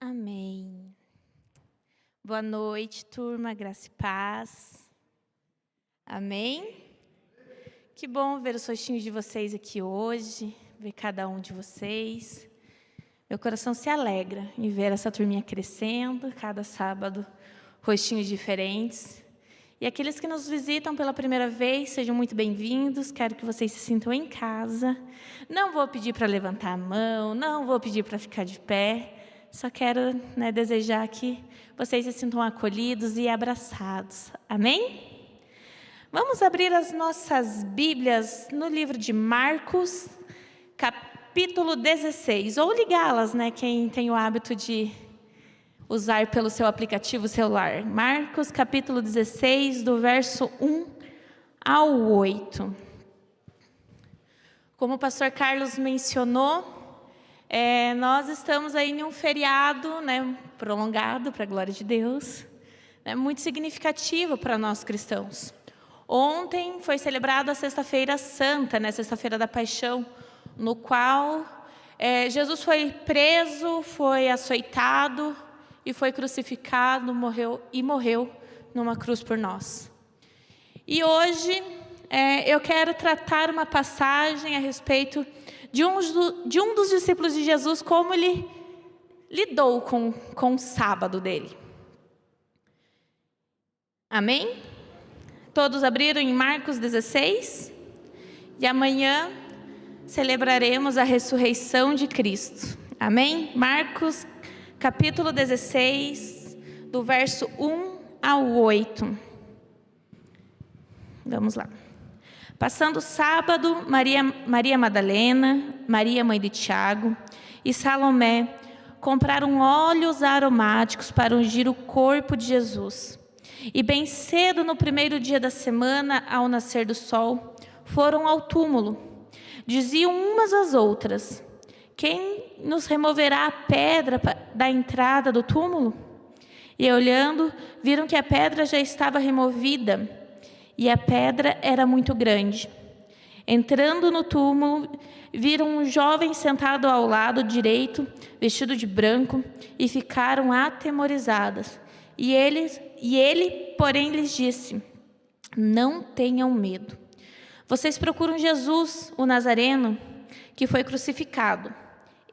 Amém. Boa noite, turma, graça e paz. Amém? Que bom ver os rostinhos de vocês aqui hoje, ver cada um de vocês. Meu coração se alegra em ver essa turminha crescendo, cada sábado, rostinhos diferentes. E aqueles que nos visitam pela primeira vez, sejam muito bem-vindos, quero que vocês se sintam em casa. Não vou pedir para levantar a mão, não vou pedir para ficar de pé, só quero desejar que vocês se sintam acolhidos e abraçados. Amém? Vamos abrir as nossas Bíblias no livro de Marcos, capítulo 16, ou ligá-las, quem tem o hábito de usar pelo seu aplicativo celular. Marcos, capítulo 16, do verso 1 ao 8. Como o pastor Carlos mencionou, nós estamos aí em um feriado prolongado, para a glória de Deus, muito significativo para nós cristãos. Ontem foi celebrada a Sexta-feira Santa, Sexta-feira da Paixão, no qual Jesus foi preso, foi açoitado e foi crucificado, morreu numa cruz por nós. E hoje eu quero tratar uma passagem a respeito de um dos discípulos de Jesus, como ele lidou com o sábado dele. Amém? Todos abriram em Marcos 16? E amanhã celebraremos a ressurreição de Cristo. Amém? Marcos, capítulo 16, do verso 1 ao 8. Vamos lá. Passando o sábado, Maria Madalena, Maria mãe de Tiago e Salomé compraram óleos aromáticos para ungir o corpo de Jesus. E bem cedo, no primeiro dia da semana, ao nascer do sol, foram ao túmulo. Diziam umas às outras: quem nos removerá a pedra da entrada do túmulo? E olhando, viram que a pedra já estava removida. E a pedra era muito grande. Entrando no túmulo, viram um jovem sentado ao lado direito, vestido de branco, e ficaram atemorizadas. E ele, porém, lhes disse: não tenham medo. Vocês procuram Jesus, o Nazareno, que foi crucificado.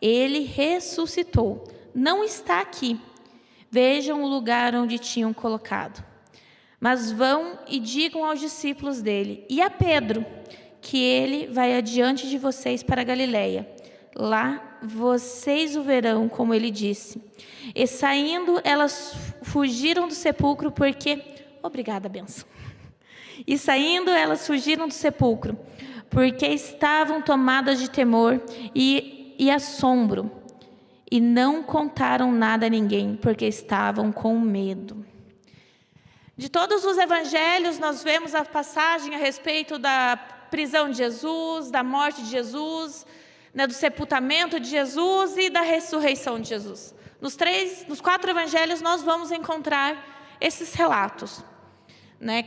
Ele ressuscitou. Não está aqui. Vejam o lugar onde tinham colocado. Mas vão e digam aos discípulos dele e a Pedro que ele vai adiante de vocês para a Galileia. Lá vocês o verão, como ele disse. E saindo, elas fugiram do sepulcro porque... Obrigada, benção. E saindo, elas fugiram do sepulcro porque estavam tomadas de temor e assombro. E não contaram nada a ninguém porque estavam com medo. De todos os evangelhos, nós vemos a passagem a respeito da prisão de Jesus, da morte de Jesus, do sepultamento de Jesus e da ressurreição de Jesus. Nos 4 evangelhos, nós vamos encontrar esses relatos.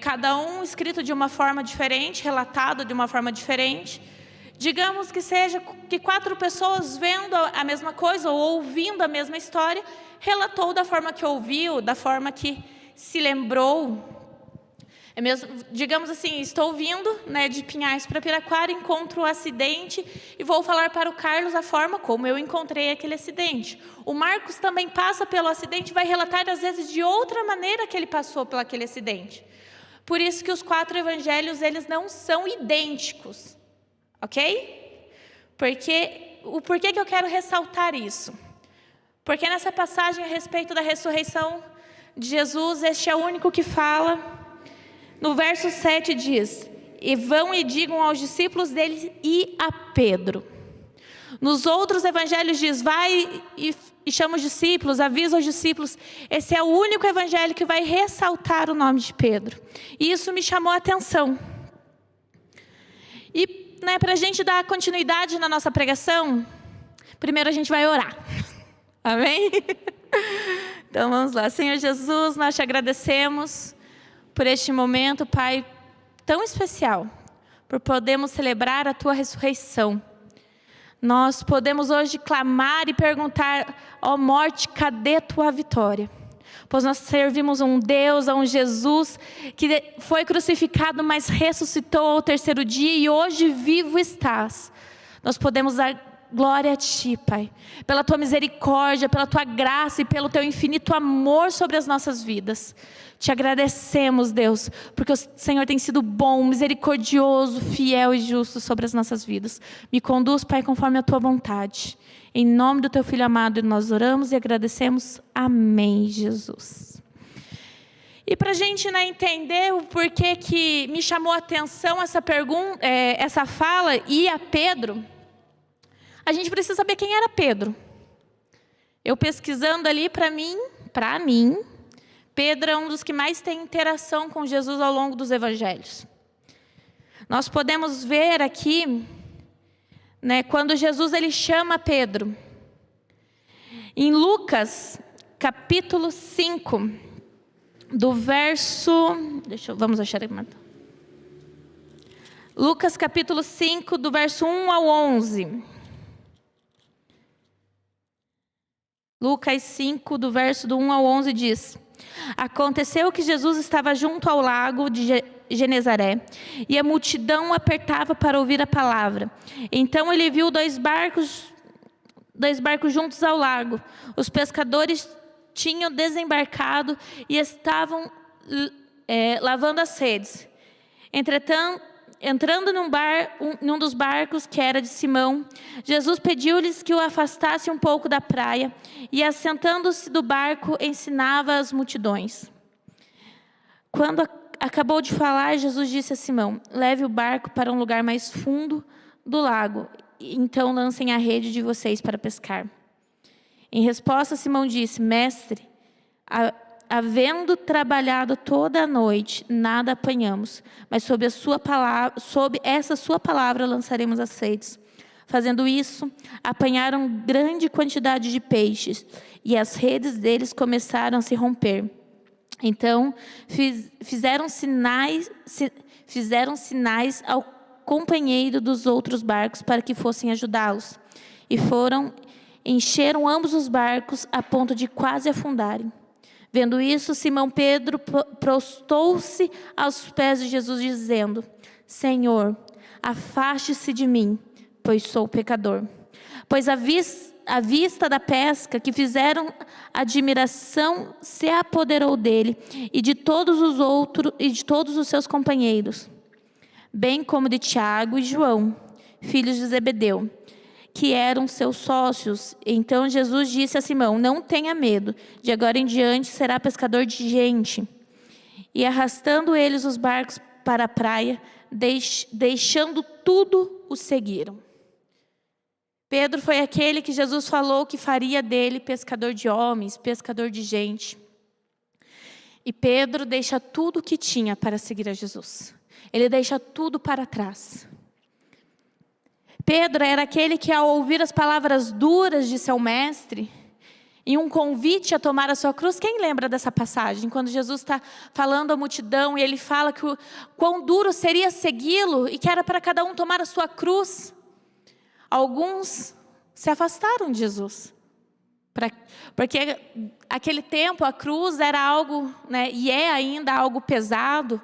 Cada um escrito de uma forma diferente, relatado de uma forma diferente. Digamos que seja que 4 pessoas vendo a mesma coisa ou ouvindo a mesma história, relatou da forma que ouviu, da forma que se lembrou. Digamos assim, estou vindo de Pinhais para Piraquara, encontro o acidente e vou falar para o Carlos a forma como eu encontrei aquele acidente. O Marcos também passa pelo acidente e vai relatar às vezes de outra maneira que ele passou por aquele acidente. Por isso que os 4 evangelhos, eles não são idênticos. Ok? Por que eu quero ressaltar isso? Porque nessa passagem a respeito da ressurreição de Jesus, este é o único que fala. No verso 7 diz: e vão e digam aos discípulos dele e a Pedro. Nos outros evangelhos diz: vai e chama os discípulos, avisa os discípulos. Esse é o único evangelho que vai ressaltar o nome de Pedro. E isso me chamou a atenção. E para a gente dar continuidade na nossa pregação, primeiro a gente vai orar. Amém? Então vamos lá. Senhor Jesus, nós te agradecemos por este momento, Pai, tão especial, por podermos celebrar a tua ressurreição. Nós podemos hoje clamar e perguntar: ó morte, cadê tua vitória? Pois nós servimos um Deus, a um Jesus que foi crucificado, mas ressuscitou ao terceiro dia e hoje vivo estás. Nós podemos dar glória a Ti, Pai, pela Tua misericórdia, pela Tua graça e pelo Teu infinito amor sobre as nossas vidas. Te agradecemos, Deus, porque o Senhor tem sido bom, misericordioso, fiel e justo sobre as nossas vidas. Me conduz, Pai, conforme a Tua vontade. Em nome do Teu Filho amado, nós oramos e agradecemos. Amém, Jesus. E para a gente entender o porquê que me chamou a atenção essa pergunta, essa fala, e a Pedro, a gente precisa saber quem era Pedro. Eu pesquisando ali, para mim, Pedro é um dos que mais tem interação com Jesus ao longo dos evangelhos. Nós podemos ver aqui, quando Jesus ele chama Pedro. Em Lucas, capítulo 5, do verso... vamos achar aqui. Lucas, capítulo 5, do verso 1 ao 11. Lucas 5, do verso do 1 ao 11 diz: aconteceu que Jesus estava junto ao lago de Genezaré, e a multidão o apertava para ouvir a palavra. Então ele viu dois barcos juntos ao lago. Os pescadores tinham desembarcado e estavam lavando as redes. Entretanto, entrando num dos barcos, que era de Simão, Jesus pediu-lhes que o afastasse um pouco da praia, e assentando-se do barco, ensinava as multidões. Quando acabou de falar, Jesus disse a Simão: leve o barco para um lugar mais fundo do lago, então lancem a rede de vocês para pescar. Em resposta, Simão disse: mestre, havendo trabalhado toda a noite, nada apanhamos, mas sob essa sua palavra lançaremos as redes. Fazendo isso, apanharam grande quantidade de peixes, e as redes deles começaram a se romper. Então, fizeram sinais ao companheiro dos outros barcos para que fossem ajudá-los. E encheram ambos os barcos a ponto de quase afundarem. Vendo isso, Simão Pedro prostou-se aos pés de Jesus, dizendo: Senhor, afaste-se de mim, pois sou pecador. Pois à vista da pesca que fizeram, admiração se apoderou dele e de todos os seus companheiros, bem como de Tiago e João, filhos de Zebedeu, que eram seus sócios. Então Jesus disse a Simão: não tenha medo, de agora em diante será pescador de gente. E arrastando eles os barcos para a praia, deixando tudo, o seguiram. Pedro foi aquele que Jesus falou que faria dele pescador de homens, pescador de gente. E Pedro deixa tudo o que tinha para seguir a Jesus. Ele deixa tudo para trás. Pedro era aquele que, ao ouvir as palavras duras de seu mestre e um convite a tomar a sua cruz, quem lembra dessa passagem? Quando Jesus está falando à multidão e ele fala que quão duro seria segui-lo e que era para cada um tomar a sua cruz. Alguns se afastaram de Jesus, porque aquele tempo a cruz era algo, e é ainda algo pesado,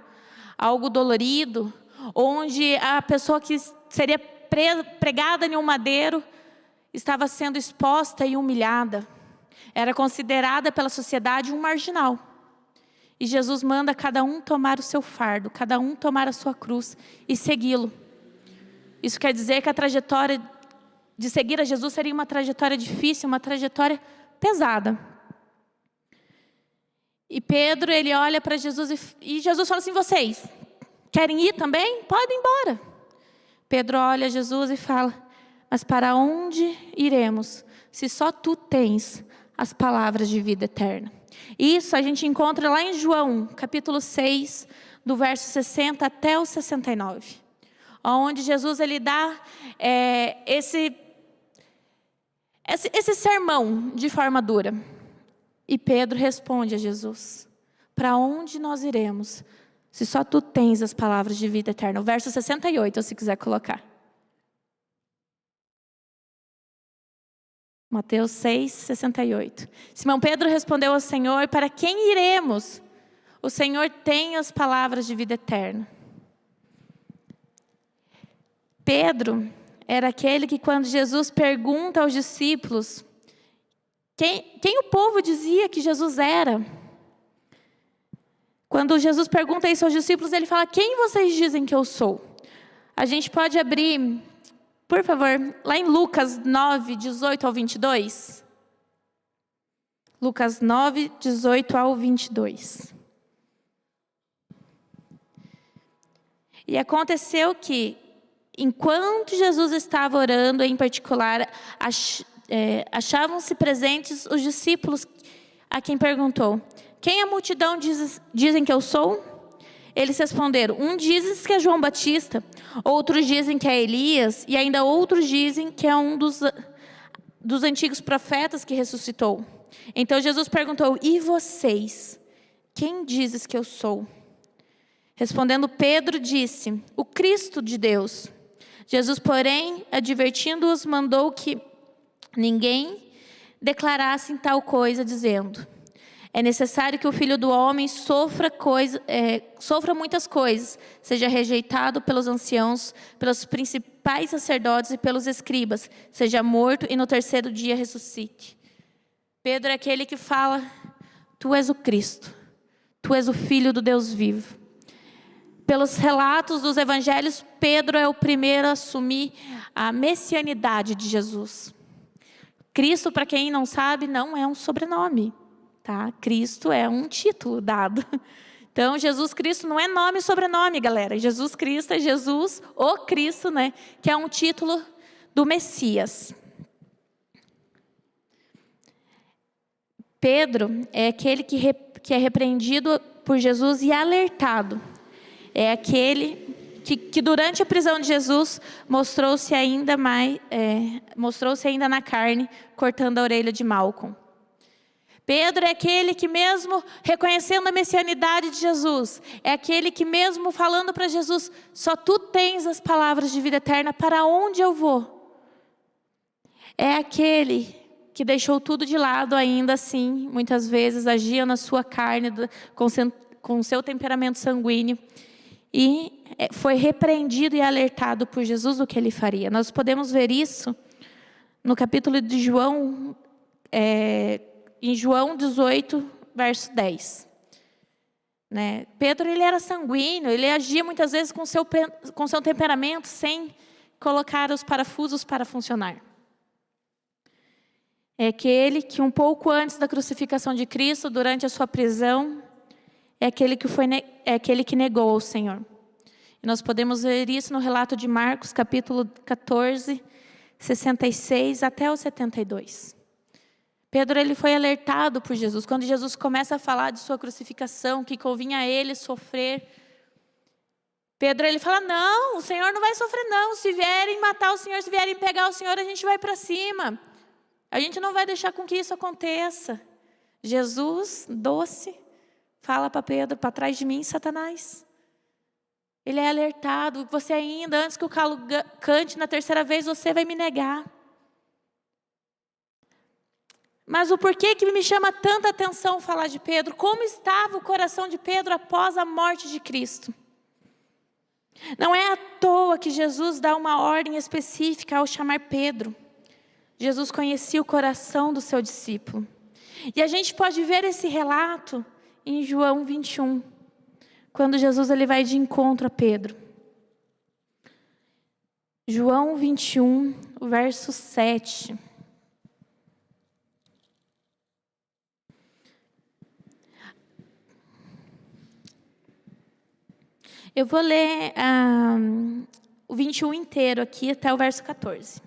algo dolorido, onde a pessoa que seria pregada em um madeiro estava sendo exposta e humilhada. Era considerada pela sociedade um marginal. E Jesus manda cada um tomar o seu fardo, cada um tomar a sua cruz e segui-lo. Isso quer dizer que a trajetória de seguir a Jesus seria uma trajetória difícil, uma trajetória pesada. E Pedro, ele olha para Jesus e Jesus fala assim: vocês querem ir também? Podem ir embora. Pedro olha Jesus e fala: mas para onde iremos, se só tu tens as palavras de vida eterna? Isso a gente encontra lá em João, capítulo 6, do verso 60 até o 69. Onde Jesus ele dá esse sermão de forma dura. E Pedro responde a Jesus: para onde nós iremos, se só tu tens as palavras de vida eterna? O verso 68, se quiser colocar. Mateus 6, 68. Simão Pedro respondeu ao Senhor: para quem iremos? O Senhor tem as palavras de vida eterna. Pedro era aquele que, quando Jesus pergunta aos discípulos quem o povo dizia que Jesus era, quando Jesus pergunta isso aos discípulos, ele fala: quem vocês dizem que eu sou? A gente pode abrir, por favor, lá em Lucas 9, 18 ao 22. Lucas 9, 18 ao 22. E aconteceu que, enquanto Jesus estava orando, em particular, achavam-se presentes os discípulos a quem perguntou: quem a multidão dizem que eu sou? Eles responderam: um dizes que é João Batista, outros dizem que é Elias, e ainda outros dizem que é um dos antigos profetas que ressuscitou. Então Jesus perguntou: e vocês? Quem dizes que eu sou? Respondendo Pedro, disse: o Cristo de Deus. Jesus, porém, advertindo-os, mandou que ninguém declarasse tal coisa, dizendo: é necessário que o Filho do Homem sofra muitas coisas, seja rejeitado pelos anciãos, pelos principais sacerdotes e pelos escribas, seja morto e no terceiro dia ressuscite. Pedro é aquele que fala: tu és o Cristo, tu és o Filho do Deus vivo. Pelos relatos dos evangelhos, Pedro é o primeiro a assumir a messianidade de Jesus. Cristo, para quem não sabe, não é um sobrenome, tá? Cristo é um título dado. Então, Jesus Cristo não é nome e sobrenome, galera. Jesus Cristo é Jesus, o Cristo, né? Que é um título do Messias. Pedro é aquele que é repreendido por Jesus e alertado. É aquele que durante a prisão de Jesus mostrou-se ainda na carne, cortando a orelha de Malco. Pedro é aquele que, mesmo reconhecendo a messianidade de Jesus, é aquele que, mesmo falando para Jesus: só tu tens as palavras de vida eterna, para onde eu vou? É aquele que deixou tudo de lado, ainda assim, muitas vezes agia na sua carne, com seu temperamento sanguíneo, e foi repreendido e alertado por Jesus do que ele faria. Nós podemos ver isso no capítulo de João, em João 18, verso 10. Né? Pedro, ele era sanguíneo, ele agia muitas vezes com seu temperamento, sem colocar os parafusos para funcionar. É aquele que, um pouco antes da crucificação de Cristo, durante a sua prisão, é aquele que negou ao Senhor. E nós podemos ver isso no relato de Marcos, capítulo 14, 66 até o 72. Pedro, ele foi alertado por Jesus. Quando Jesus começa a falar de sua crucificação, que convinha a ele sofrer, Pedro, ele fala: não, o Senhor não vai sofrer não. Se vierem matar o Senhor, se vierem pegar o Senhor, a gente vai para cima. A gente não vai deixar com que isso aconteça. Jesus, doce, fala para Pedro: para trás de mim, Satanás. Ele é alertado: você ainda, antes que o galo cante na terceira vez, você vai me negar. Mas o porquê que me chama tanta atenção falar de Pedro? Como estava o coração de Pedro após a morte de Cristo? Não é à toa que Jesus dá uma ordem específica ao chamar Pedro. Jesus conhecia o coração do seu discípulo. E a gente pode ver esse relato em João 21, quando Jesus ele vai de encontro a Pedro. João 21, verso 7. Eu vou ler o 21 inteiro aqui até o verso 14.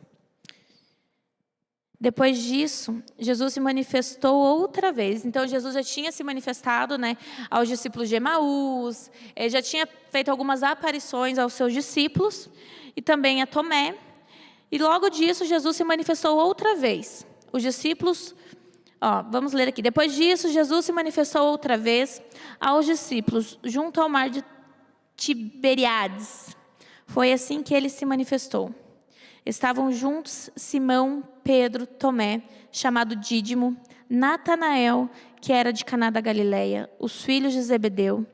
Depois disso, Jesus se manifestou outra vez. Então, Jesus já tinha se manifestado, aos discípulos de Emaús, já tinha feito algumas aparições aos seus discípulos e também a Tomé. E logo disso, Jesus se manifestou outra vez. Os discípulos, vamos ler aqui. Depois disso, Jesus se manifestou outra vez aos discípulos junto ao mar de Tiberíades. Foi assim que ele se manifestou. Estavam juntos Simão, Pedro, Tomé, chamado Dídimo, Natanael, que era de Caná da Galileia, os filhos de Zebedeu,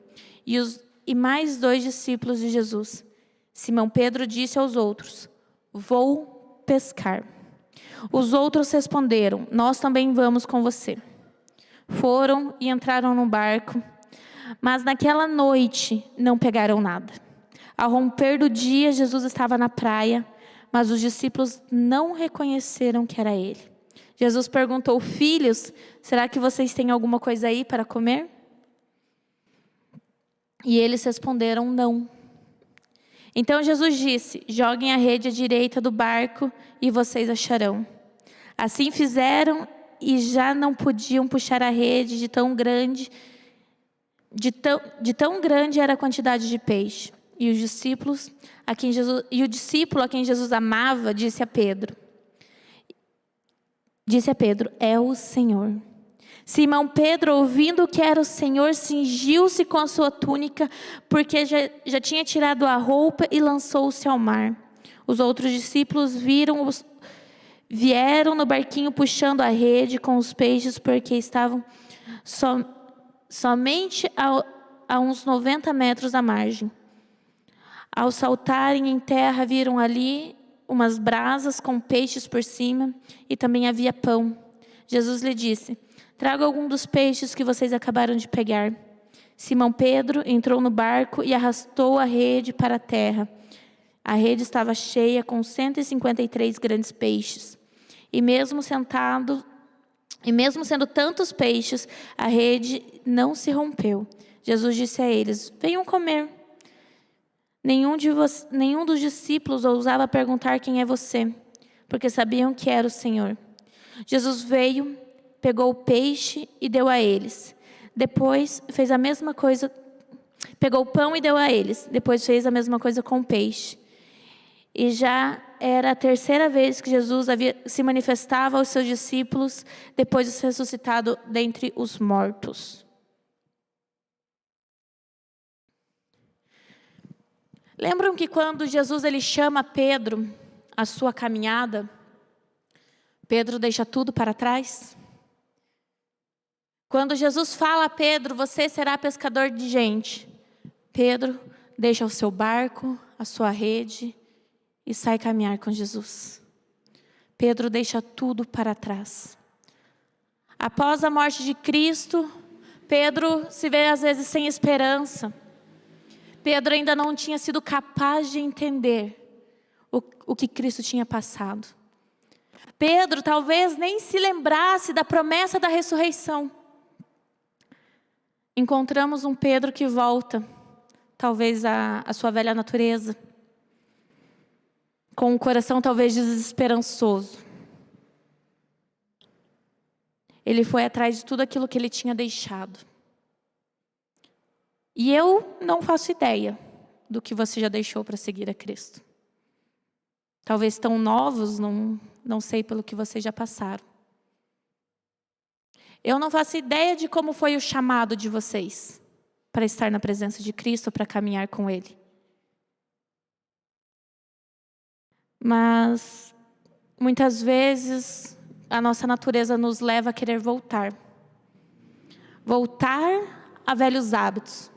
e mais 2 discípulos de Jesus. Simão Pedro disse aos outros: vou pescar. Os outros responderam: nós também vamos com você. Foram e entraram no barco, mas naquela noite não pegaram nada. Ao romper do dia, Jesus estava na praia, mas os discípulos não reconheceram que era ele. Jesus perguntou: filhos, será que vocês têm alguma coisa aí para comer? E eles responderam: não. Então Jesus disse: joguem a rede à direita do barco e vocês acharão. Assim fizeram e já não podiam puxar a rede de tão grande era a quantidade de peixe. E o discípulo a quem Jesus amava disse a Pedro: é o Senhor. Simão Pedro, ouvindo que era o Senhor, cingiu-se com a sua túnica, porque já tinha tirado a roupa e lançou-se ao mar. Os outros discípulos vieram no barquinho puxando a rede com os peixes, porque estavam somente a uns 90 metros da margem. Ao saltarem em terra, viram ali umas brasas com peixes por cima e também havia pão. Jesus lhe disse: traga algum dos peixes que vocês acabaram de pegar. Simão Pedro entrou no barco e arrastou a rede para a terra. A rede estava cheia com 153 grandes peixes. E mesmo sendo tantos peixes, a rede não se rompeu. Jesus disse a eles: venham comer. Nenhum dos discípulos ousava perguntar: quem é você? Porque sabiam que era o Senhor. Jesus veio, pegou o peixe e deu a eles. Depois fez a mesma coisa. Pegou o pão e deu a eles. Depois fez a mesma coisa com o peixe. E já era a terceira vez que Jesus se manifestava aos seus discípulos depois de ser ressuscitado dentre os mortos. Lembram que quando Jesus ele chama Pedro à sua caminhada, Pedro deixa tudo para trás? Quando Jesus fala a Pedro: você será pescador de gente, Pedro deixa o seu barco, a sua rede e sai caminhar com Jesus. Pedro deixa tudo para trás. Após a morte de Cristo, Pedro se vê às vezes sem esperança. Pedro ainda não tinha sido capaz de entender o que Cristo tinha passado. Pedro talvez nem se lembrasse da promessa da ressurreição. Encontramos um Pedro que volta, talvez à sua velha natureza, com um coração talvez desesperançoso. Ele foi atrás de tudo aquilo que ele tinha deixado. E eu não faço ideia do que você já deixou para seguir a Cristo. Talvez tão novos, não sei pelo que vocês já passaram. Eu não faço ideia de como foi o chamado de vocês para estar na presença de Cristo, para caminhar com Ele. Mas muitas vezes a nossa natureza nos leva a querer voltar. Voltar a velhos hábitos.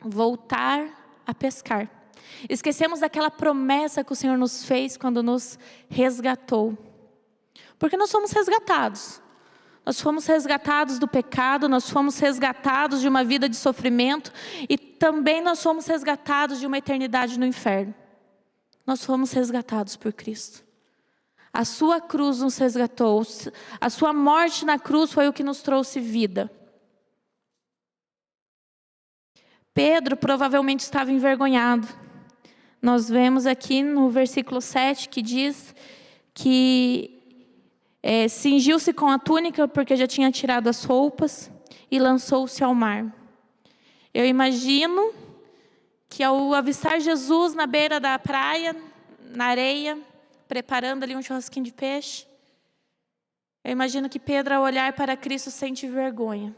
Voltar a pescar. Esquecemos daquela promessa que o Senhor nos fez quando nos resgatou. Porque nós fomos resgatados. Nós fomos resgatados do pecado, nós fomos resgatados de uma vida de sofrimento e também nós fomos resgatados de uma eternidade no inferno. Nós fomos resgatados por Cristo. A sua cruz nos resgatou. A sua morte na cruz foi o que nos trouxe vida. Pedro provavelmente estava envergonhado. Nós vemos aqui no versículo 7 que diz que cingiu-se com a túnica porque já tinha tirado as roupas e lançou-se ao mar. Eu imagino que ao avistar Jesus na beira da praia, na areia, preparando ali um churrasquinho de peixe, eu imagino que Pedro, ao olhar para Cristo, sente vergonha.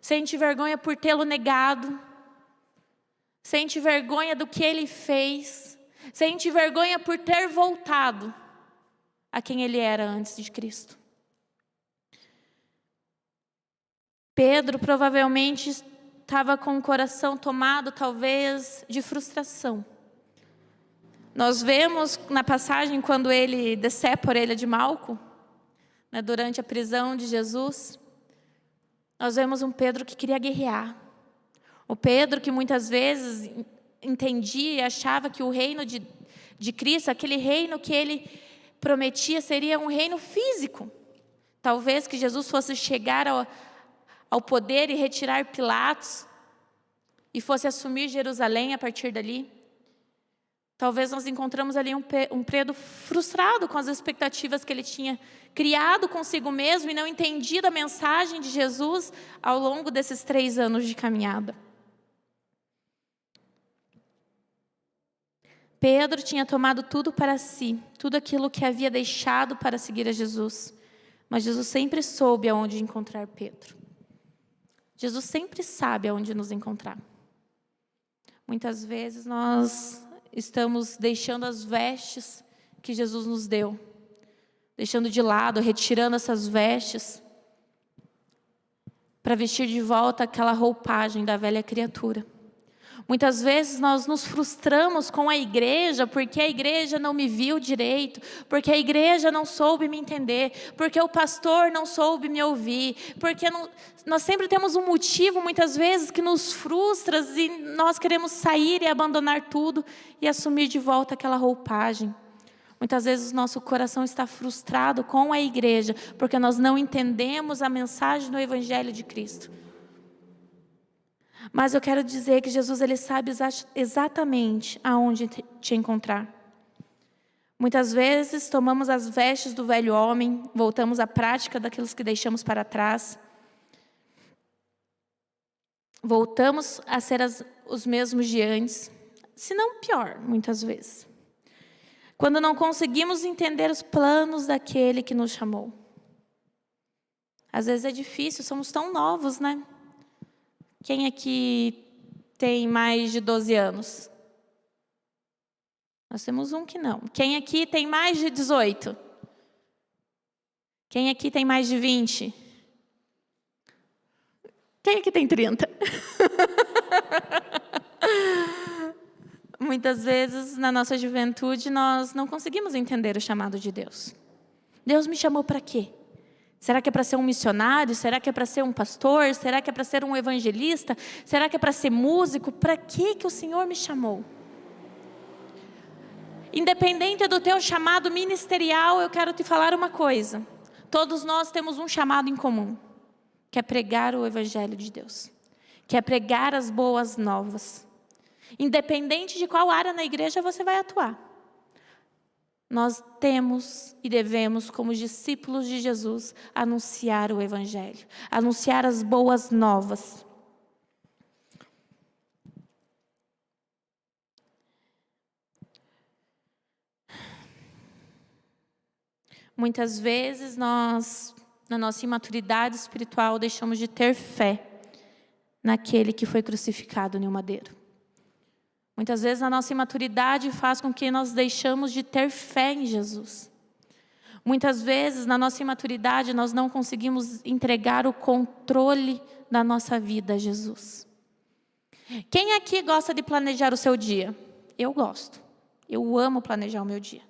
Sente vergonha por tê-lo negado. Sente vergonha do que ele fez. Sente vergonha por ter voltado a quem ele era antes de Cristo. Pedro provavelmente estava com o coração tomado, talvez, de frustração. Nós vemos na passagem quando ele decepa a orelha de Malco, né, durante a prisão de Jesus, nós vemos um Pedro que queria guerrear. O Pedro que muitas vezes entendia e achava que o reino de Cristo, aquele reino que ele prometia, seria um reino físico. Talvez que Jesus fosse chegar ao poder e retirar Pilatos e fosse assumir Jerusalém a partir dali. Talvez nós encontramos ali um Pedro frustrado com as expectativas que ele tinha criado consigo mesmo e não entendido a mensagem de Jesus ao longo desses 3 anos de caminhada. Pedro tinha tomado tudo para si, tudo aquilo que havia deixado para seguir a Jesus. Mas Jesus sempre soube aonde encontrar Pedro. Jesus sempre sabe aonde nos encontrar. Muitas vezes nós estamos deixando as vestes que Jesus nos deu, deixando de lado, retirando essas vestes, para vestir de volta aquela roupagem da velha criatura. Muitas vezes nós nos frustramos com a igreja, porque a igreja não me viu direito, porque a igreja não soube me entender, porque o pastor não soube me ouvir, porque nós sempre temos um motivo, muitas vezes, que nos frustra e nós queremos sair e abandonar tudo e assumir de volta aquela roupagem. Muitas vezes o nosso coração está frustrado com a igreja, porque nós não entendemos a mensagem do Evangelho de Cristo. Mas eu quero dizer que Jesus, ele sabe exatamente aonde te encontrar. Muitas vezes tomamos as vestes do velho homem, voltamos à prática daqueles que deixamos para trás. Voltamos a ser os mesmos de antes, se não pior, muitas vezes. Quando não conseguimos entender os planos daquele que nos chamou. Às vezes é difícil, somos tão novos, né? Quem aqui tem mais de 12 anos? Nós temos um que não. Quem aqui tem mais de 18? Quem aqui tem mais de 20? Quem aqui tem 30? Muitas vezes, na nossa juventude, nós não conseguimos entender o chamado de Deus. Deus me chamou para quê? Será que é para ser um missionário? Será que é para ser um pastor? Será que é para ser um evangelista? Será que é para ser músico? Para que o Senhor me chamou? Independente do teu chamado ministerial, eu quero te falar uma coisa. Todos nós temos um chamado em comum, que é pregar o Evangelho de Deus, que é pregar as boas novas. Independente de qual área na igreja você vai atuar. Nós temos e devemos, como discípulos de Jesus, anunciar o Evangelho, anunciar as boas novas. Muitas vezes nós, na nossa imaturidade espiritual, deixamos de ter fé naquele que foi crucificado em um madeiro. Muitas vezes a nossa imaturidade faz com que nós deixamos de ter fé em Jesus. Muitas vezes na nossa imaturidade nós não conseguimos entregar o controle da nossa vida a Jesus. Quem aqui gosta de planejar o seu dia? Eu gosto. Eu amo planejar o meu dia.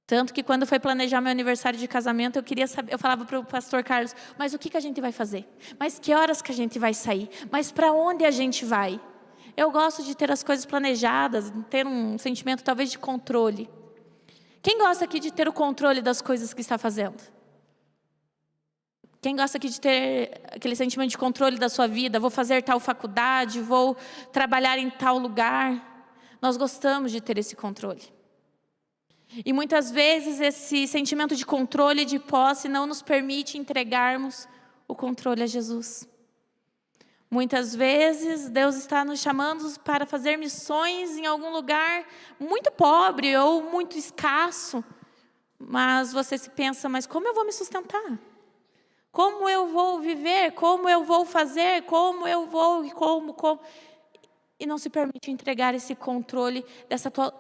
Tanto que quando foi planejar meu aniversário de casamento, eu queria saber, eu falava para o pastor Carlos, mas o que a gente vai fazer? Mas que horas que a gente vai sair? Mas para onde a gente vai? Eu gosto de ter as coisas planejadas, ter um sentimento talvez de controle. Quem gosta aqui de ter o controle das coisas que está fazendo? Quem gosta aqui de ter aquele sentimento de controle da sua vida? Vou fazer tal faculdade, vou trabalhar em tal lugar. Nós gostamos de ter esse controle. E muitas vezes esse sentimento de controle e de posse não nos permite entregarmos o controle a Jesus. Muitas vezes Deus está nos chamando para fazer missões em algum lugar muito pobre ou muito escasso. Mas você se pensa, mas como eu vou me sustentar? Como eu vou viver? Como eu vou fazer? Como eu vou? Como? e não se permite entregar esse controle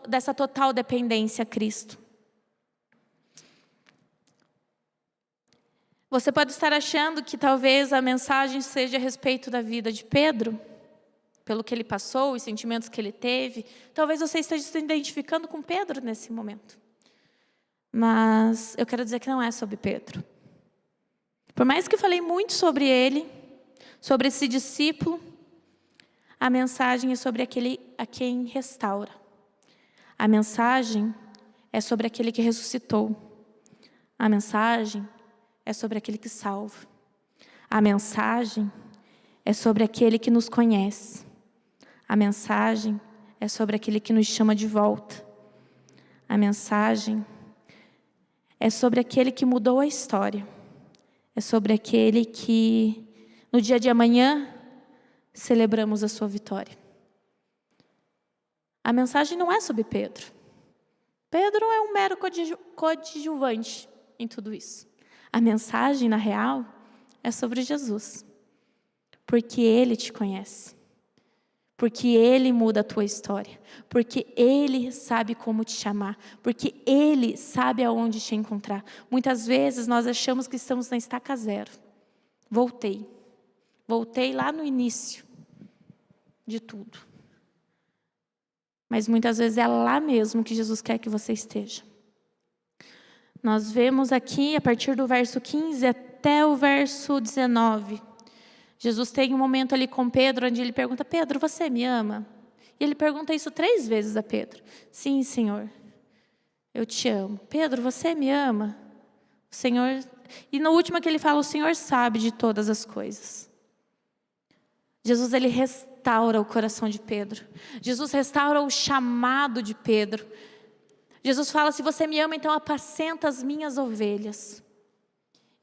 dessa total dependência a Cristo. Você pode estar achando que talvez a mensagem seja a respeito da vida de Pedro, pelo que ele passou, os sentimentos que ele teve. Talvez você esteja se identificando com Pedro nesse momento. Mas eu quero dizer que não é sobre Pedro. Por mais que eu falei muito sobre ele, sobre esse discípulo, a mensagem é sobre aquele a quem restaura. A mensagem é sobre aquele que ressuscitou. A mensagem é sobre aquele que salva. A mensagem é sobre aquele que nos conhece. A mensagem é sobre aquele que nos chama de volta. A mensagem é sobre aquele que mudou a história. É sobre aquele que, no dia de amanhã, celebramos a sua vitória. A mensagem não é sobre Pedro. Pedro é um mero coadjuvante em tudo isso. A mensagem, na real, é sobre Jesus. Porque Ele te conhece. Porque Ele muda a tua história. Porque Ele sabe como te chamar. Porque Ele sabe aonde te encontrar. Muitas vezes nós achamos que estamos na estaca zero. Voltei lá no início de tudo. Mas muitas vezes é lá mesmo que Jesus quer que você esteja. Nós vemos aqui, a partir do verso 15 até o verso 19, Jesus tem um momento ali com Pedro, onde ele pergunta: Pedro, você me ama? E ele pergunta isso 3 vezes a Pedro. Sim, Senhor, eu te amo. Pedro, você me ama? O Senhor... E no último que ele fala, o Senhor sabe de todas as coisas. Jesus, ele restaura o coração de Pedro. Jesus restaura o chamado de Pedro. Jesus fala: se você me ama, então apacenta as minhas ovelhas.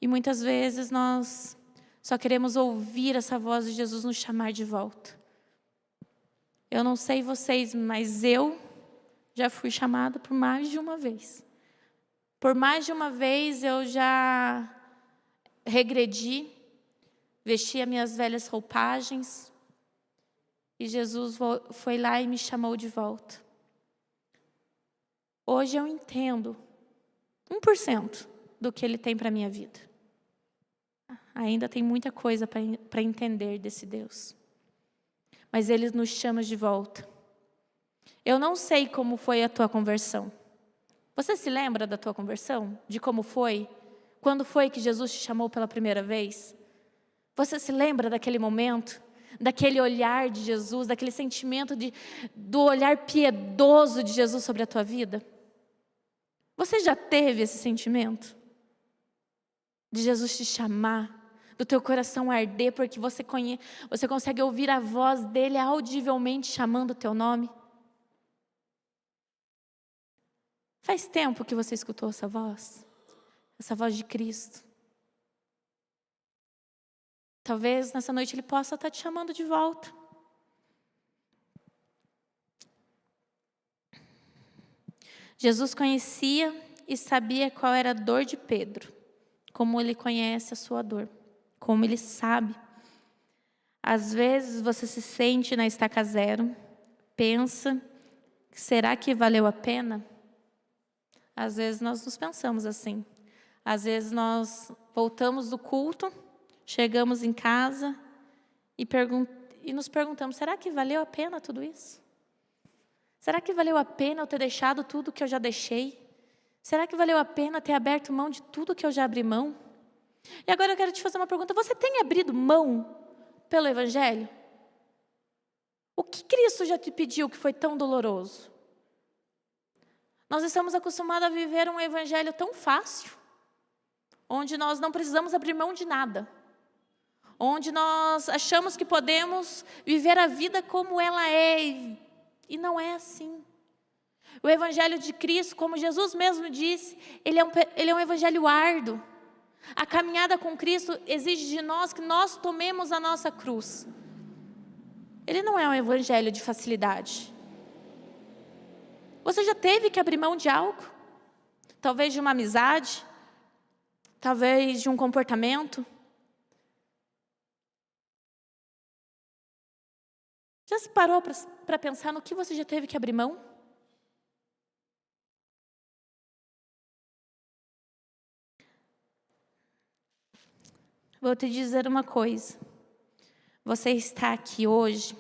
E muitas vezes nós só queremos ouvir essa voz de Jesus nos chamar de volta. Eu não sei vocês, mas eu já fui chamada por mais de uma vez. Por mais de uma vez eu já regredi, vesti as minhas velhas roupagens, e Jesus foi lá e me chamou de volta. Hoje eu entendo 1% do que Ele tem para a minha vida. Ainda tem muita coisa para entender desse Deus. Mas Ele nos chama de volta. Eu não sei como foi a tua conversão. Você se lembra da tua conversão? De como foi? Quando foi que Jesus te chamou pela primeira vez? Você se lembra daquele momento? Daquele olhar de Jesus, daquele sentimento do olhar piedoso de Jesus sobre a tua vida? Você já teve esse sentimento? De Jesus te chamar, do teu coração arder, porque você consegue ouvir a voz dele audivelmente chamando o teu nome? Faz tempo que você escutou essa voz de Cristo. Talvez nessa noite Ele possa estar te chamando de volta. Jesus conhecia e sabia qual era a dor de Pedro, como Ele conhece a sua dor, como Ele sabe. Às vezes você se sente na estaca zero, pensa, será que valeu a pena? Às vezes nós nos pensamos assim. Às vezes nós voltamos do culto, chegamos em casa e nos perguntamos: será que valeu a pena tudo isso? Será que valeu a pena eu ter deixado tudo que eu já deixei? Será que valeu a pena ter aberto mão de tudo que eu já abri mão? E agora eu quero te fazer uma pergunta: você tem abrido mão pelo Evangelho? O que Cristo já te pediu que foi tão doloroso? Nós estamos acostumados a viver um Evangelho tão fácil, onde nós não precisamos abrir mão de nada, onde nós achamos que podemos viver a vida como ela é, e não é assim. O Evangelho de Cristo, como Jesus mesmo disse, ele é um Evangelho árduo. A caminhada com Cristo exige de nós que nós tomemos a nossa cruz. Ele não é um Evangelho de facilidade. Você já teve que abrir mão de algo? Talvez de uma amizade? Talvez de um comportamento? Já se parou para pensar no que você já teve que abrir mão? Vou te dizer uma coisa. Você está aqui hoje,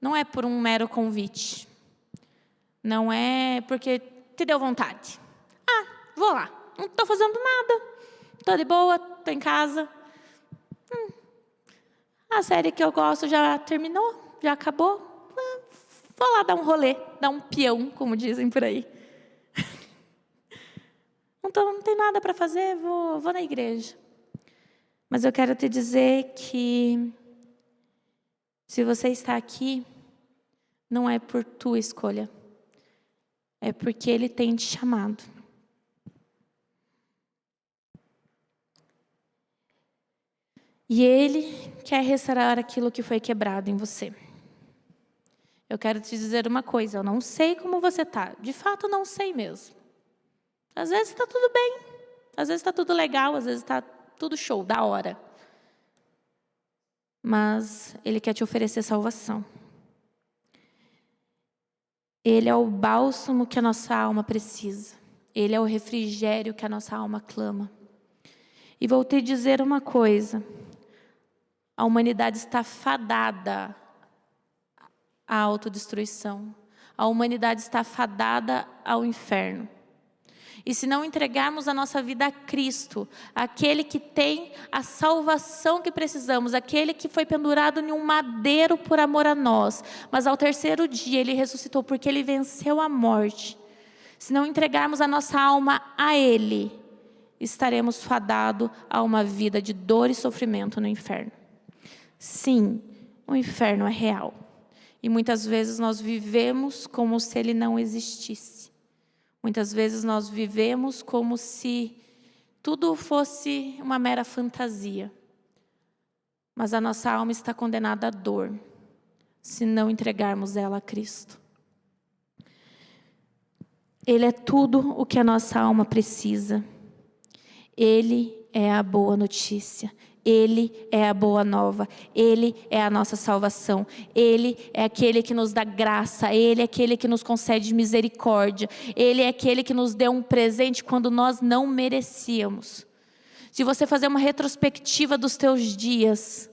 não é por um mero convite. Não é porque te deu vontade. Vou lá, não estou fazendo nada. Estou de boa, estou em casa. A série que eu gosto já terminou, já acabou. Vou lá dar um rolê, dar um peão, como dizem por aí. Não tem nada para fazer, vou na igreja. Mas eu quero te dizer que se você está aqui, não é por tua escolha. É porque Ele tem te chamado. E Ele quer restaurar aquilo que foi quebrado em você. Eu quero te dizer uma coisa, eu não sei como você está. De fato, não sei mesmo. Às vezes está tudo bem, às vezes está tudo legal, às vezes está tudo show, da hora. Mas Ele quer te oferecer salvação. Ele é o bálsamo que a nossa alma precisa. Ele é o refrigério que a nossa alma clama. E vou te dizer uma coisa. A humanidade está fadada à autodestruição. A humanidade está fadada ao inferno. E se não entregarmos a nossa vida a Cristo, aquele que tem a salvação que precisamos, aquele que foi pendurado em um madeiro por amor a nós, mas ao terceiro dia Ele ressuscitou porque Ele venceu a morte. Se não entregarmos a nossa alma a Ele, estaremos fadados a uma vida de dor e sofrimento no inferno. Sim, o inferno é real. E muitas vezes nós vivemos como se ele não existisse. Muitas vezes nós vivemos como se tudo fosse uma mera fantasia. Mas a nossa alma está condenada à dor, se não entregarmos ela a Cristo. Ele é tudo o que a nossa alma precisa. Ele é a boa notícia. Ele é a boa nova. Ele é a nossa salvação. Ele é aquele que nos dá graça. Ele é aquele que nos concede misericórdia. Ele é aquele que nos deu um presente quando nós não merecíamos. Se você fazer uma retrospectiva dos teus dias,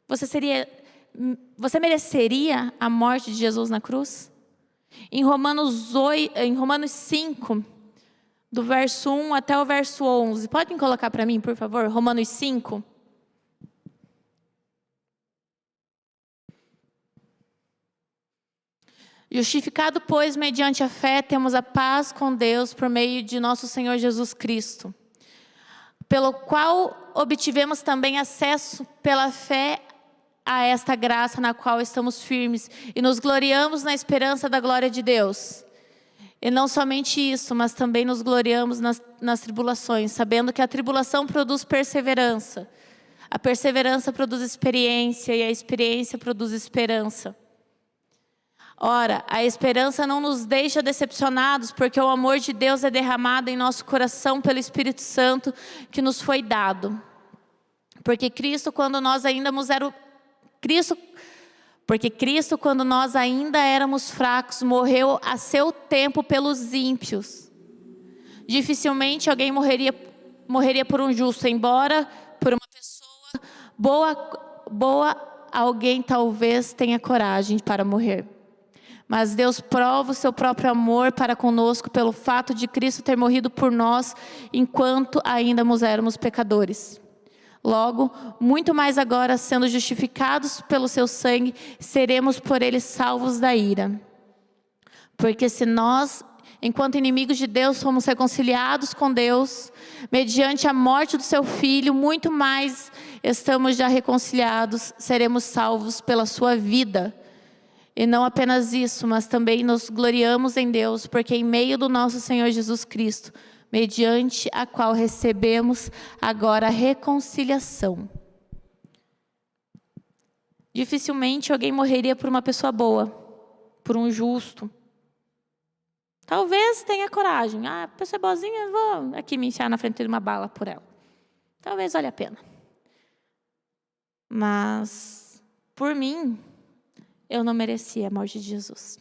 você mereceria a morte de Jesus na cruz? Em Romanos 5, do verso 1 até o verso 11. Podem colocar para mim, por favor? Romanos 5. Justificado, pois, mediante a fé, temos a paz com Deus por meio de nosso Senhor Jesus Cristo, pelo qual obtivemos também acesso pela fé a esta graça na qual estamos firmes e nos gloriamos na esperança da glória de Deus. E não somente isso, mas também nos gloriamos nas tribulações, sabendo que a tribulação produz perseverança. A perseverança produz experiência e a experiência produz esperança. Ora, a esperança não nos deixa decepcionados, porque o amor de Deus é derramado em nosso coração pelo Espírito Santo que nos foi dado. Porque Cristo, quando nós ainda éramos fracos, morreu a seu tempo pelos ímpios. Dificilmente alguém morreria por um justo, embora por uma pessoa boa alguém talvez tenha coragem para morrer. Mas Deus prova o seu próprio amor para conosco pelo fato de Cristo ter morrido por nós enquanto ainda éramos pecadores. Logo, muito mais agora, sendo justificados pelo seu sangue, seremos por ele salvos da ira. Porque se nós, enquanto inimigos de Deus, fomos reconciliados com Deus, mediante a morte do seu Filho, muito mais estamos já reconciliados, seremos salvos pela sua vida. E não apenas isso, mas também nos gloriamos em Deus, porque em meio do nosso Senhor Jesus Cristo, mediante a qual recebemos agora a reconciliação. Dificilmente alguém morreria por uma pessoa boa, por um justo. Talvez tenha coragem. A pessoa é boazinha, vou aqui me enfiar na frente de uma bala por ela. Talvez valha a pena. Mas, por mim, Eu não merecia a morte de Jesus.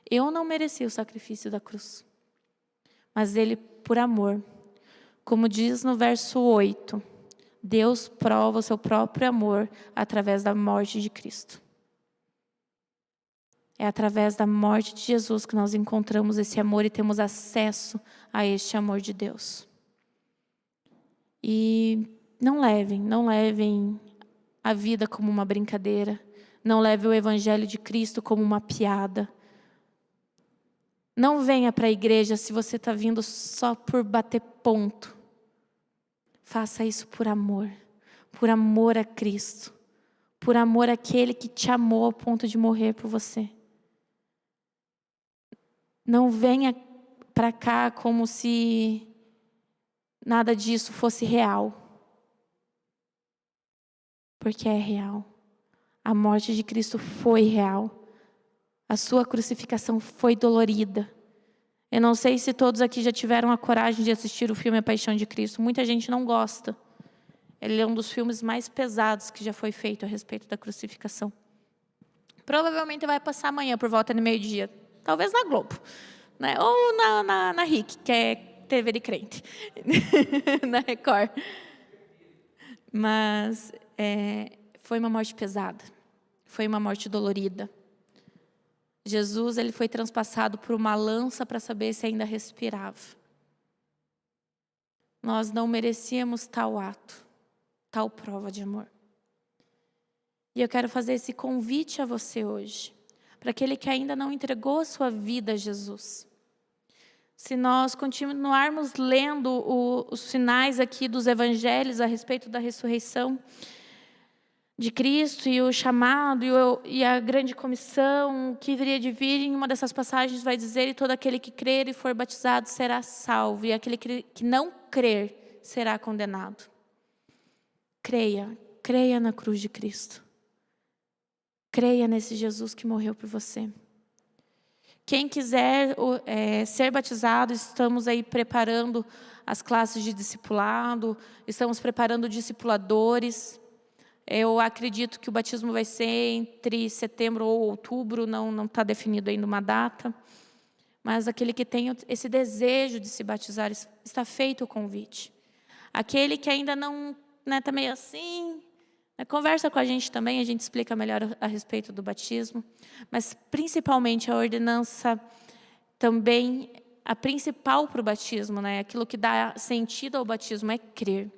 Eu não merecia o sacrifício da cruz. Mas Ele, por amor, como diz no verso 8, Deus prova o seu próprio amor através da morte de Cristo. É através da morte de Jesus que nós encontramos esse amor e temos acesso a este amor de Deus. E não levem a vida como uma brincadeira. Não leve o Evangelho de Cristo como uma piada. Não venha para a igreja se você está vindo só por bater ponto. Faça isso por amor a Cristo, por amor àquele que te amou ao ponto de morrer por você. Não venha para cá como se nada disso fosse real. Porque é real. A morte de Cristo foi real. A sua crucificação foi dolorida. Eu não sei se todos aqui já tiveram a coragem de assistir o filme A Paixão de Cristo. Muita gente não gosta. Ele é um dos filmes mais pesados que já foi feito a respeito da crucificação. Provavelmente vai passar amanhã por volta do meio-dia. Talvez na Globo, né? Ou na RIC, que é TV de crente. Na Record. Mas foi uma morte pesada. Foi uma morte dolorida. Jesus, ele foi transpassado por uma lança para saber se ainda respirava. Nós não merecíamos tal ato, tal prova de amor. E eu quero fazer esse convite a você hoje, para aquele que ainda não entregou a sua vida a Jesus. Se nós continuarmos lendo os sinais aqui dos evangelhos a respeito da ressurreição de Cristo e o chamado e a grande comissão que viria de vir, em uma dessas passagens vai dizer: e todo aquele que crer e for batizado será salvo, e aquele que não crer será condenado. Creia na cruz de Cristo. Creia nesse Jesus que morreu por você. Quem quiser ser batizado, estamos aí preparando as classes de discipulado, estamos preparando discipuladores. Eu acredito que o batismo vai ser entre setembro ou outubro, não está definido ainda uma data. Mas aquele que tem esse desejo de se batizar, está feito o convite. Aquele que ainda não está meio assim, conversa com a gente também, a gente explica melhor a respeito do batismo. Mas principalmente a ordenança também, a principal para o batismo, aquilo que dá sentido ao batismo é crer.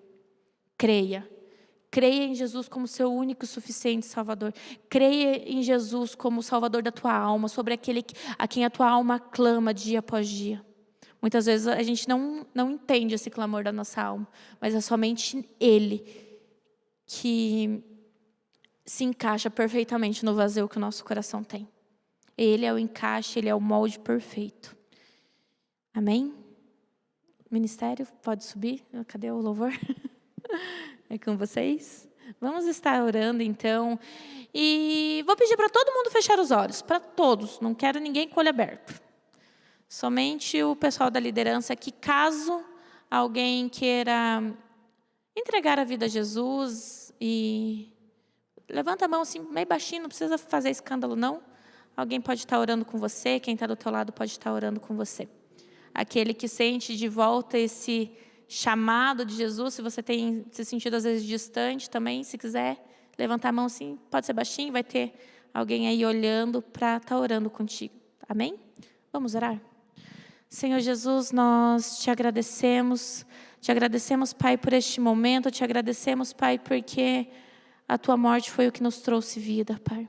Creia em Jesus como seu único e suficiente Salvador. Creia em Jesus como o Salvador da tua alma, sobre aquele a quem a tua alma clama dia após dia. Muitas vezes a gente não entende esse clamor da nossa alma, mas é somente Ele que se encaixa perfeitamente no vazio que o nosso coração tem. Ele é o encaixe, Ele é o molde perfeito. Amém? Ministério, pode subir? Cadê o louvor? É com vocês? Vamos estar orando então. E vou pedir para todo mundo fechar os olhos. Para todos. Não quero ninguém com o olho aberto. Somente o pessoal da liderança que, caso alguém queira entregar a vida a Jesus, e levanta a mão assim, meio baixinho, não precisa fazer escândalo não. Alguém pode estar orando com você, quem está do teu lado pode estar orando com você. Aquele que sente de volta esse chamado de Jesus, se você tem se sentido às vezes distante também, se quiser levantar a mão assim, pode ser baixinho, vai ter alguém aí olhando para estar orando contigo. Amém? Vamos orar? Senhor Jesus, nós te agradecemos, Pai, por este momento, te agradecemos, Pai, porque a tua morte foi o que nos trouxe vida, Pai.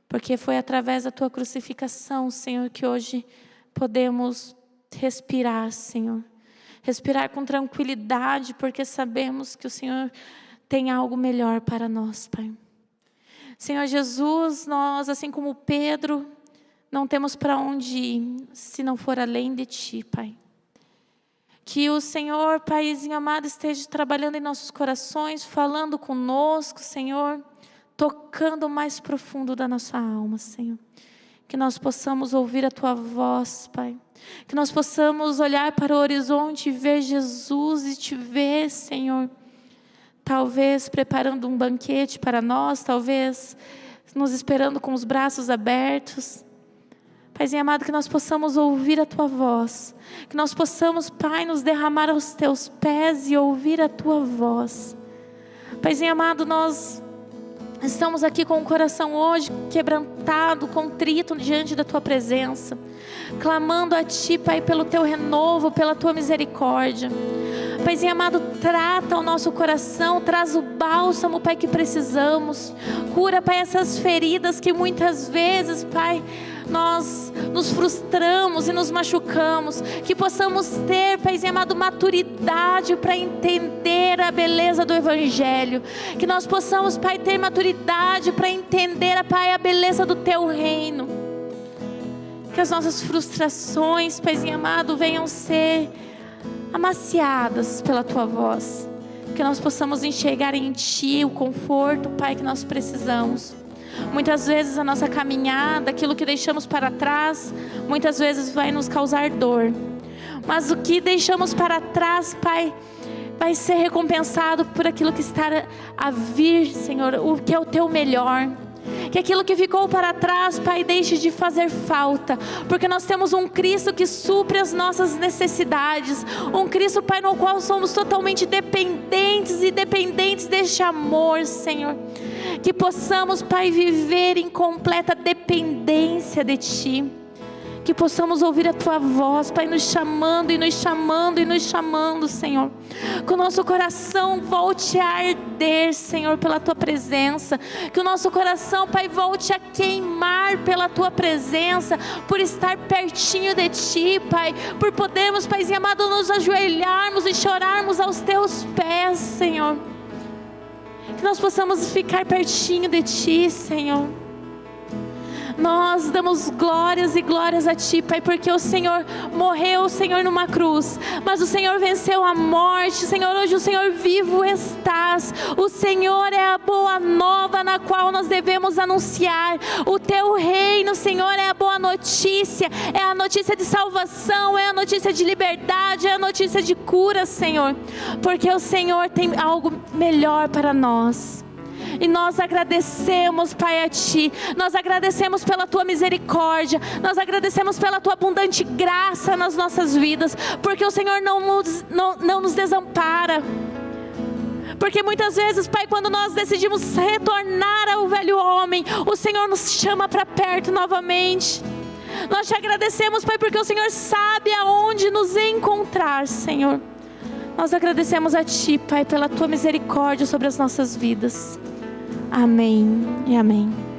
Porque foi através da tua crucificação, Senhor, que hoje podemos respirar, Senhor. Respirar com tranquilidade, porque sabemos que o Senhor tem algo melhor para nós, Pai. Senhor Jesus, nós, assim como Pedro, não temos para onde ir, se não for além de Ti, Pai. Que o Senhor, Paizinho amado, esteja trabalhando em nossos corações, falando conosco, Senhor, tocando o mais profundo da nossa alma, Senhor. Que nós possamos ouvir a Tua voz, Pai. Que nós possamos olhar para o horizonte e ver Jesus e Te ver, Senhor. Talvez preparando um banquete para nós, talvez nos esperando com os braços abertos. Paizinho amado, que nós possamos ouvir a Tua voz, que nós possamos, Pai, nos derramar aos Teus pés e ouvir a Tua voz. Paizinho amado, nós estamos aqui com o coração hoje quebrantado, contrito diante da Tua presença, clamando a Ti, Pai, pelo Teu renovo, pela Tua misericórdia. Paizinho amado, trata o nosso coração, traz o bálsamo, Pai, que precisamos. Cura, Pai, essas feridas que muitas vezes, Pai, nós nos frustramos e nos machucamos. Que possamos ter, Paizinho amado, maturidade para entender a beleza do Evangelho. Que nós possamos, Pai, ter maturidade para entender, Pai, a beleza do Teu reino. Que as nossas frustrações, Paizinho amado, venham ser amaciadas pela Tua voz. Que nós possamos enxergar em Ti o conforto, Pai, que nós precisamos. Muitas vezes a nossa caminhada, aquilo que deixamos para trás, muitas vezes vai nos causar dor. Mas o que deixamos para trás, Pai, vai ser recompensado por aquilo que está a vir, Senhor, o que é o Teu melhor. Que aquilo que ficou para trás, Pai, deixe de fazer falta, porque nós temos um Cristo que supre as nossas necessidades, um Cristo, Pai, no qual somos totalmente dependentes e dependentes deste amor, Senhor. Que possamos, Pai, viver em completa dependência de Ti. Que possamos ouvir a Tua voz, Pai, nos chamando e nos chamando e nos chamando, Senhor. Que o nosso coração volte a arder, Senhor, pela Tua presença. Que o nosso coração, Pai, volte a queimar pela Tua presença, por estar pertinho de Ti, Pai. Por podermos, Paizinho amado, nos ajoelharmos e chorarmos aos Teus pés, Senhor. Que nós possamos ficar pertinho de Ti, Senhor. Nós damos glórias e glórias a Ti, Pai, porque o Senhor morreu, Senhor, numa cruz, mas o Senhor venceu a morte. Senhor, hoje o Senhor vivo estás. O Senhor é a boa nova na qual nós devemos anunciar. O Teu reino, Senhor, é a boa notícia, é a notícia de salvação, é a notícia de liberdade, é a notícia de cura, Senhor, porque o Senhor tem algo melhor para nós. E nós agradecemos, Pai, a Ti. Nós agradecemos pela Tua misericórdia. Nós agradecemos pela Tua abundante graça nas nossas vidas. Porque o Senhor não nos desampara. Porque muitas vezes, Pai, quando nós decidimos retornar ao velho homem, o Senhor nos chama para perto novamente. Nós Te agradecemos, Pai, porque o Senhor sabe aonde nos encontrar, Senhor. Nós agradecemos a Ti, Pai, pela Tua misericórdia sobre as nossas vidas. Amém e amém.